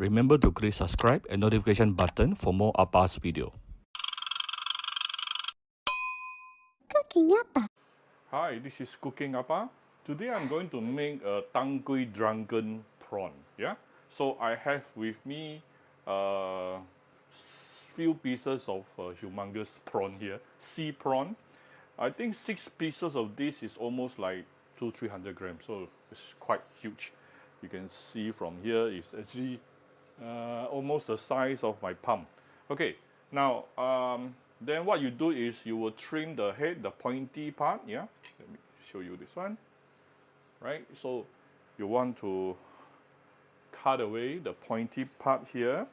Remember to click subscribe and notification button for more Appa's video. Cooking Appa. Hi, this is Cooking Appa. Today I'm going to make a drunken prawn. Yeah. So I have with me few pieces of humongous prawn here, sea prawn. I think 6 pieces of this is almost like 200-300 grams, so it's quite huge. You can see from here it's actually almost the size of my palm. Okay, now then what you do is you will trim the head, the pointy part. Yeah, let me show you this one. Right, so you want to cut away the pointy part here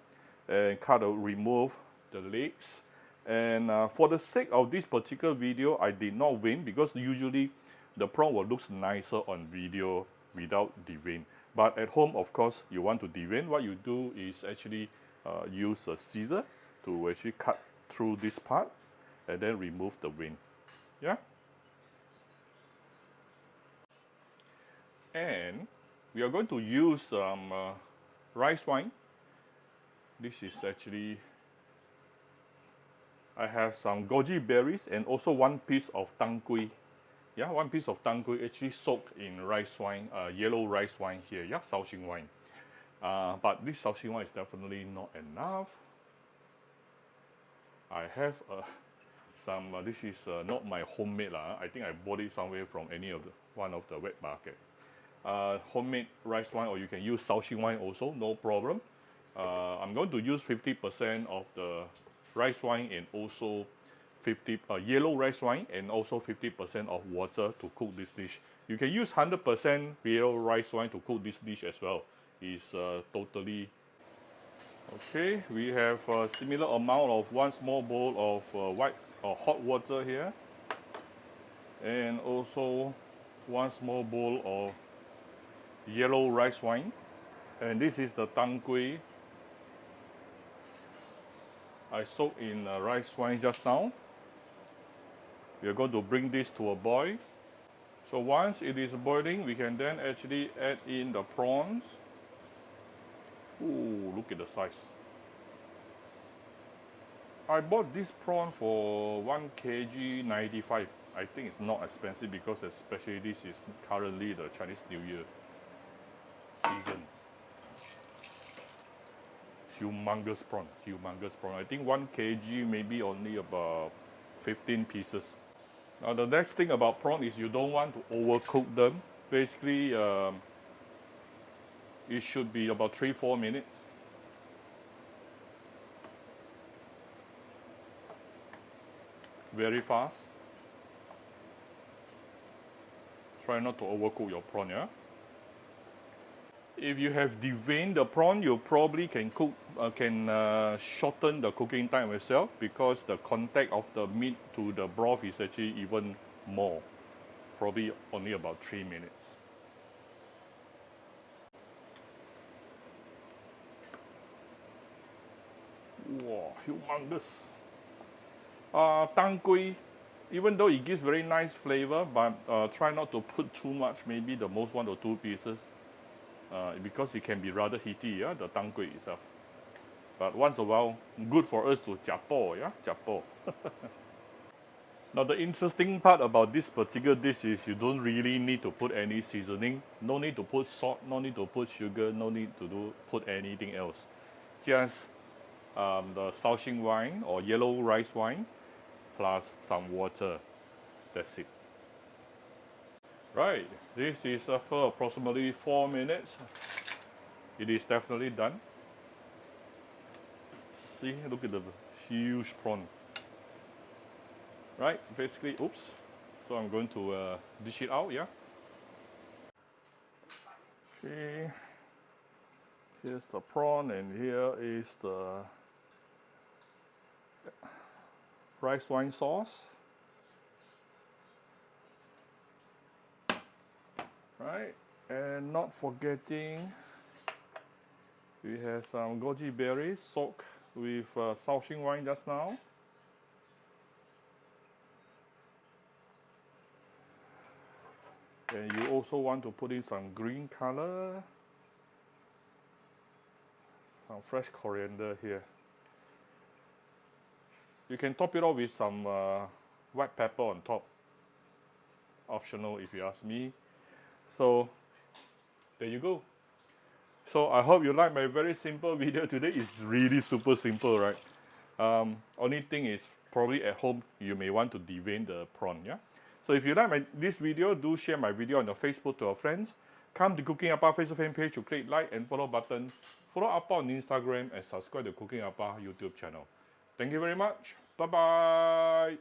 and remove the legs. And for the sake of this particular video, I did not vein because usually the prawn will look nicer on video without the vein. But at home, of course, you want to devein. What you do is actually use a scissor to actually cut through this part and then remove the vein. Yeah. And we are going to use some rice wine. This is actually, I have some goji berries and also 1 piece of tang kui. Yeah, 1 piece of tang kui actually soaked in rice wine, yellow rice wine here. Yeah, Shaoxing wine. But this Shaoxing wine is definitely not enough. I have some. This is not my homemade lah. I think I bought it somewhere from one of the wet market. Homemade rice wine, or you can use Shaoxing wine also, no problem. I'm going to use 50% of the rice wine and also yellow rice wine and also 50% of water to cook this dish. You can use 100% yellow rice wine to cook this dish as well. It's totally okay. We have a similar amount of 1 small bowl of white or hot water here, and also 1 small bowl of yellow rice wine. And this is the tang kui I soaked in rice wine just now. We are going to bring this to a boil. So once it is boiling, we can then actually add in the prawns. Ooh, look at the size. I bought this prawn for 1 kg 95. I think it's not expensive because especially this is currently the Chinese New Year season. Humongous prawn. I think 1 kg maybe only about 15 pieces. Now the next thing about prawn is you don't want to overcook them. Basically, it should be about 3-4 minutes. Very fast. Try not to overcook your prawn, yeah? If you have deveined the prawn, you probably can shorten the cooking time as well, because the contact of the meat to the broth is actually even more. Probably only about 3 minutes. Wow, humongous. Tang kui, even though it gives very nice flavor, but try not to put too much, maybe the most 1 or 2 pieces. Because it can be rather heaty, yeah, the tang kui itself. But once in a while, good for us to jiapo, yeah, jiapo. Now the interesting part about this particular dish is you don't really need to put any seasoning. No need to put salt, no need to put sugar, no need to put anything else. Just the Shaoxing wine or yellow rice wine plus some water. That's it. Right, this is for approximately 4 minutes. It is definitely done. See, look at the huge prawn. Right, basically, oops. So I'm going to dish it out, yeah? Okay. Here's the prawn and here is the rice wine sauce. Right, and not forgetting, we have some goji berries soaked with Shaoxing wine just now. And you also want to put in some green color. some fresh coriander here. You can top it off with some white pepper on top. Optional if you ask me. So there you go. So I hope you like my very simple video today. It's really super simple, right? Only thing is probably at home you may want to devein the prawn, yeah? So if you like this video, do share my video on your Facebook to your friends. Come to Cooking Appa Facebook fan page to click like and follow button. Follow Appa on Instagram and subscribe to Cooking Appa YouTube channel. Thank you very much. Bye-bye.